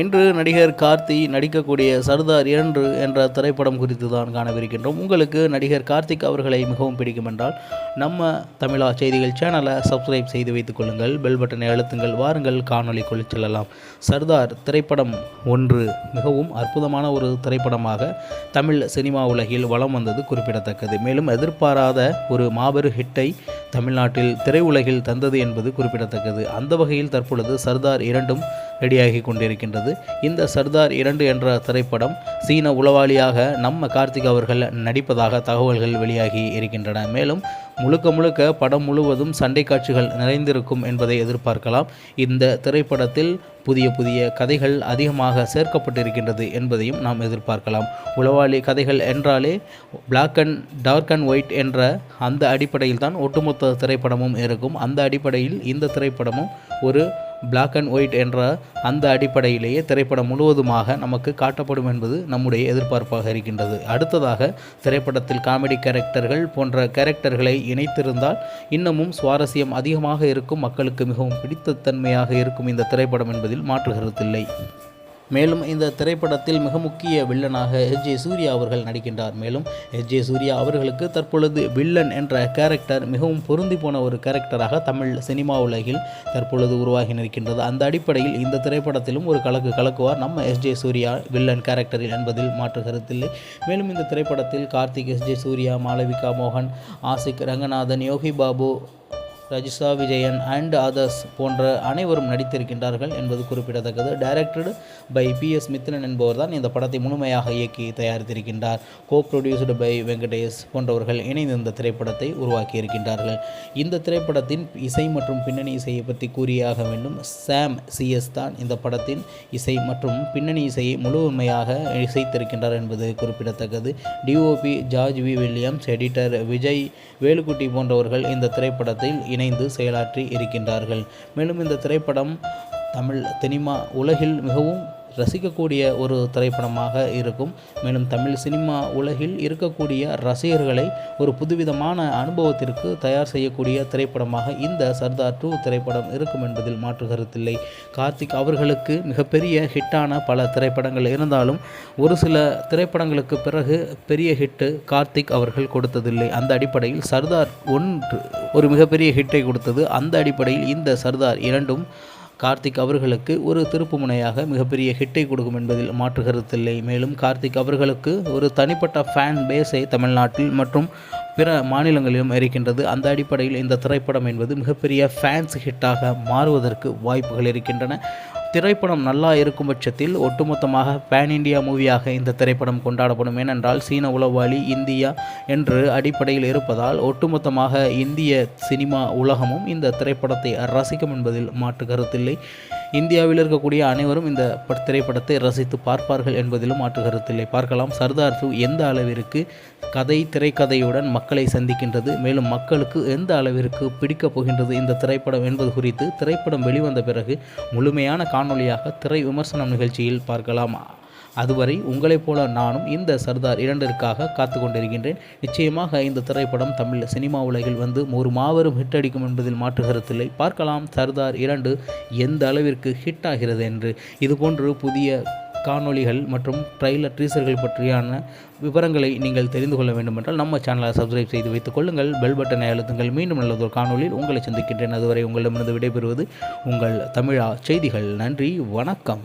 இன்று நடிகர் கார்த்தி நடிக்கக்கூடிய சர்தார் 2 என்ற திரைப்படம் குறித்து தான் காணவிருக்கின்றோம். உங்களுக்கு நடிகர் கார்த்திக் அவர்களை மிகவும் பிடிக்கும் என்றால் நம்ம தமிழா செய்திகள் சேனலை சப்ஸ்கிரைப் செய்து வைத்துக் கொள்ளுங்கள். பெல் பட்டனை அழுத்துங்கள். வாருங்கள் காணொலிக்குள் செல்லலாம். சர்தார் திரைப்படம் 1 மிகவும் அற்புதமான ஒரு திரைப்படமாக தமிழ் சினிமா உலகில் வலம் வந்தது குறிப்பிடத்தக்கது. மேலும் எதிர்பாராத ஒரு மாபெரும் ஹிட்டை தமிழ்நாட்டில் திரையுலகில் தந்தது என்பது குறிப்பிடத்தக்கது. அந்த வகையில் தற்பொழுது சர்தார் 2 ரெடியாகி கொண்டிருக்கின்றது. இந்த சர்தார் 2 என்ற திரைப்படம் சீன உளவாளியாக நம்ம கார்த்திக் அவர்கள் நடிப்பதாக தகவல்கள் வெளியாகி இருக்கின்றன. மேலும் முழுக்க படம் முழுவதும் சண்டை காட்சிகள் நிறைந்திருக்கும் என்பதை எதிர்பார்க்கலாம். இந்த திரைப்படத்தில் புதிய கதைகள் அதிகமாக சேர்க்கப்பட்டிருக்கின்றது என்பதையும் நாம் எதிர்பார்க்கலாம். உளவாளி கதைகள் என்றாலே டார்க் அண்ட் ஒயிட் என்ற அந்த அடிப்படையில் தான் ஒட்டுமொத்த திரைப்படமும் இருக்கும். அந்த அடிப்படையில் இந்த திரைப்படமும் ஒரு பிளாக் அண்ட் ஒயிட் என்ற அந்த அடிப்படையிலேயே திரைப்படம் முழுவதுமாக நமக்கு காட்டப்படும் என்பது நம்முடைய எதிர்பார்ப்பாக இருக்கின்றது. அடுத்ததாக திரைப்படத்தில் காமெடி கேரக்டர்கள் போன்ற கேரக்டர்களை இணைத்திருந்தால் இன்னமும் சுவாரஸ்யம் அதிகமாக இருக்கும். மக்களுக்கு மிகவும் பிடித்த தன்மையாக இருக்கும் இந்த திரைப்படம் என்பதில் மாற்று கருத்தில்லை. மேலும் இந்த திரைப்படத்தில் மிக முக்கிய வில்லனாக எஸ்.ஜே. சூர்யா அவர்கள் நடிக்கின்றார். மேலும் எஸ்.ஜே. சூர்யா அவர்களுக்கு தற்பொழுது வில்லன் என்ற கேரக்டர் மிகவும் பொருந்தி போன ஒரு கேரக்டராக தமிழ் சினிமா உலகில் தற்பொழுது உருவாகி நிற்கின்றது. அந்த அடிப்படையில் இந்த திரைப்படத்திலும் ஒரு கலக்குவார் நம்ம எஸ்.ஜே. சூர்யா வில்லன் கேரக்டரில் என்பதில் மாற்று கருத்தில்லை. மேலும் இந்த திரைப்படத்தில் கார்த்திக், எஸ்.ஜே. சூர்யா, மாளவிகா மோகன், ஆசிக், ரங்கநாதன், யோகி பாபு, ரஜிஷா விஜயன் அண்ட் அதர்ஸ் போன்ற அனைவரும் நடித்திருக்கின்றார்கள் என்பது குறிப்பிடத்தக்கது. Directed by P.S. மித்ரன் என்பவர் தான் இந்த படத்தை முழுமையாக இயக்கி தயாரித்திருக்கின்றார். ப்ரொடியூஸ்டு பை வெங்கடேஷ் போன்றவர்கள் இணைந்து இந்த திரைப்படத்தை உருவாக்கி இருக்கின்றார்கள். இந்த திரைப்படத்தின் இசை மற்றும் பின்னணி இசையை பற்றி கூறியாக வேண்டும். சாம் CS தான் இந்த படத்தின் இசை மற்றும் பின்னணி இசையை முழுமையாக இசைத்திருக்கின்றார் என்பது குறிப்பிடத்தக்கது. DOP George V Williams, editor Vijay Velukkutty போன்றவர்கள் இந்த திரைப்படத்தில் இணைந்து செயலாற்றி இருக்கின்றார்கள். மேலும் இந்த திரைப்படம் தமிழ் சினிமா உலகில் மிகவும் ரசிக்கக்கூடிய ஒரு திரைப்படமாக இருக்கும். மேலும் தமிழ் சினிமா உலகில் இருக்கக்கூடிய ரசிகர்களை ஒரு புதுவிதமான அனுபவத்திற்கு தயார் செய்யக்கூடிய திரைப்படமாக இந்த சர்தார் 2 திரைப்படம் இருக்கும் என்பதில் மாற்று கருத்தில்லை. கார்த்திக் அவர்களுக்கு மிகப்பெரிய ஹிட்டான பல திரைப்படங்கள் இருந்தாலும் ஒரு சில திரைப்படங்களுக்கு பிறகு பெரிய ஹிட்டு கார்த்திக் அவர்கள் கொடுத்ததில்லை. அந்த அடிப்படையில் சர்தார் 1 ஒரு மிகப்பெரிய ஹிட்டை கொடுத்தது. அந்த அடிப்படையில் இந்த சர்தார் 2 கார்த்திக் அவர்களுக்கு ஒரு திருப்பு முனையாக மிகப்பெரிய ஹிட்டை கொடுக்கும் என்பதில் மாற்று கருத்தில்லை. மேலும் கார்த்திக் அவர்களுக்கு ஒரு தனிப்பட்ட ஃபேன் பேஸை தமிழ்நாட்டில் மற்றும் பிற மாநிலங்களிலும் இருக்கின்றது. அந்த அடிப்படையில் இந்த திரைப்படம் என்பது மிகப்பெரிய ஃபேன்ஸ் ஹிட்டாக மாறுவதற்கு வாய்ப்புகள் இருக்கின்றன. திரைப்படம் நல்லா இருக்கும் பட்சத்தில் ஒட்டுமொத்தமாக பேன் இண்டியா மூவியாக இந்த திரைப்படம் கொண்டாடப்படும். ஏனென்றால் சீன உளவாளி இந்தியா என்று அடிப்படையில் இருப்பதால் ஒட்டுமொத்தமாக இந்திய சினிமா உலகமும் இந்த திரைப்படத்தை ரசிக்கும் என்பதில் மாற்று கருத்தில்லை. இந்தியாவில் இருக்கக்கூடிய அனைவரும் இந்த திரைப்படத்தை ரசித்து பார்ப்பார்கள் என்பதிலும் மாற்று கருத்தில்லை. பார்க்கலாம் சர்தார் 2 எந்த அளவிற்கு திரைக்கதையுடன் மக்களை சந்திக்கின்றது, மேலும் மக்களுக்கு எந்த அளவிற்கு பிடிக்கப் போகின்றது இந்த திரைப்படம் என்பது குறித்து திரைப்படம் வெளிவந்த பிறகு முழுமையான காணொலியாக திரை விமர்சனம் நிகழ்ச்சியில் பார்க்கலாம். அதுவரை உங்களைப் போல நானும் இந்த சர்தார் 2ற்காக காத்து கொண்டிருக்கின்றேன். நிச்சயமாக இந்த திரைப்படம் தமிழ் சினிமா உலகில் வந்து ஒரு மாபெரும் ஹிட் அடிக்கும் என்பதில் மாற்று கருத்தில்லை. பார்க்கலாம் சர்தார் 2 எந்த அளவிற்கு ஹிட் ஆகிறது என்று. இதுபோன்று புதிய காணொளிகள் மற்றும் ட்ரைலர் டீசர்கள் பற்றியான விவரங்களை நீங்கள் தெரிந்து கொள்ள வேண்டுமென்றால் நம்ம சேனலை சப்ஸ்கிரைப் செய்து வைத்துக் கொள்ளுங்கள். பெல் பட்டனை அழுத்துங்கள். மீண்டும் நல்லதொரு காணொளியில் உங்களை சந்திக்கின்றேன். அதுவரை உங்களிடமிருந்து விடைபெறுவது உங்கள் தமிழா செய்திகள். நன்றி, வணக்கம்.